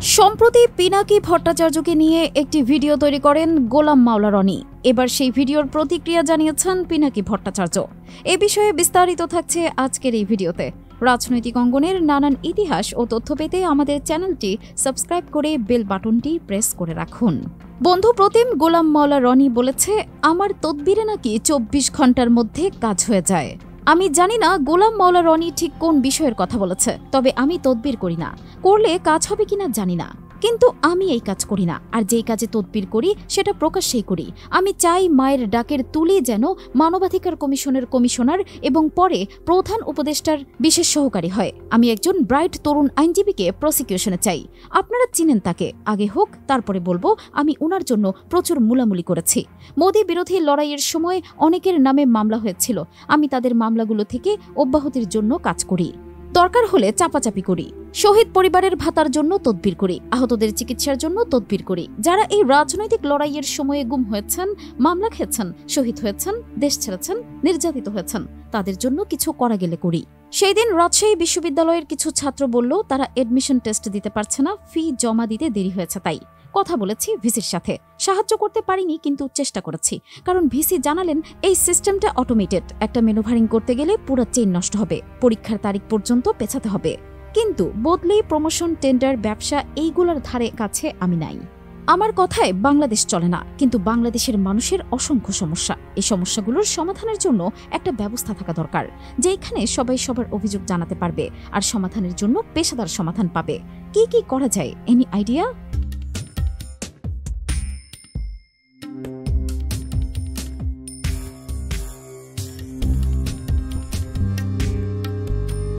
সম্প্রতি পিনাকি ভট্টাচার্যকে নিয়ে একটি ভিডিও তৈরি করেন গোলাম মাওলা রনি। এবার সেই ভিডিওর প্রতিক্রিয়া জানিয়েছেন পিনাকি ভট্টাচার্য। এ বিষয়ে বিস্তারিত থাকছে আজকের এই ভিডিওতে। রাজনৈতিক অঙ্গনের নানান ইতিহাস ও তথ্য পেতে আমাদের চ্যানেলটি সাবস্ক্রাইব করে বেল বাটনটি প্রেস করে রাখুন। বন্ধু প্রতিম গোলাম মাওলা রনি বলেছে, আমার তদবিরে নাকি 24 ঘন্টার মধ্যে কাজ হয়ে যায়। আমি জানি না গোলাম মাওলা রনি ঠিক কোন বিষয়ের কথা বলেছে, তবে আমি তদবির করি না, করলে কাজ হবে কিনা জানি না, কিন্তু আমি এই কাজ করি না। আর যেই কাজে তদবির করি সেটা প্রকাশ্যেই করি। আমি চাই মায়ের ডাকের তুলি যেন মানবাধিকার কমিশনের কমিশনার এবং পরে প্রধান উপদেষ্টার বিশেষ সহকারী হয়। আমি একজন ব্রাইট তরুণ আইনজীবীকে প্রসিকিউশনে চাই। আপনারা চিনেন তাকে, আগে হোক তারপরে বলবো আমি উনার জন্য প্রচুর মুলামুলি করেছি। মোদি বিরোধী লড়াইয়ের সময় অনেকের নামে মামলা হয়েছিল, আমি তাদের মামলাগুলো থেকে অব্যাহতির জন্য কাজ করি, দরকার হলে চাপাচাপি করি। শহীদ পরিবারের ভাতার জন্য তদবির করি, আহতদের চিকিৎসার জন্য তদবির করি। যারা এই রাজনৈতিক লড়াইয়ের সময়ে গুম হয়েছেন, মামলা খেয়েছেন, শহীদ হয়েছেন, দেশ ছেড়েছেন, নির্যাতিত হয়েছেন, তাদের জন্য কিছু করা গেলে করি। সেই দিন রাজশাহী বিশ্ববিদ্যালয়ের কিছু ছাত্র বলল তারা এডমিশন টেস্ট দিতে পারছে না, ফি জমা দিতে দেরি হয়েছে। তাই কথা বলেছি ভিসির সাথে, সাহায্য করতে পারিনি কিন্তু চেষ্টা করেছি। কারণ ভিসি জানালেন এই সিস্টেমটা অটোমেটেড, একটা ম্যানুভারিং করতে গেলে পুরো চেইন নষ্ট হবে, পরীক্ষার তারিখ পর্যন্ত পেছাতে হবে। কিন্তু বদলে প্রমোশন, টেন্ডার, ব্যবসা এইগুলোর ধারে কাছে আমি নাই। আমার কথায় বাংলাদেশ চলে না, কিন্তু বাংলাদেশের মানুষের অসংখ্য সমস্যা। এই সমস্যাগুলোর সমাধানের জন্য একটা ব্যবস্থা থাকা দরকার, যেখানে সবাই সবার অভিযোগ জানাতে পারবে আর সমাধানের জন্য পেশাদার সমাধান পাবে। কি কি করা যায়? Any idea?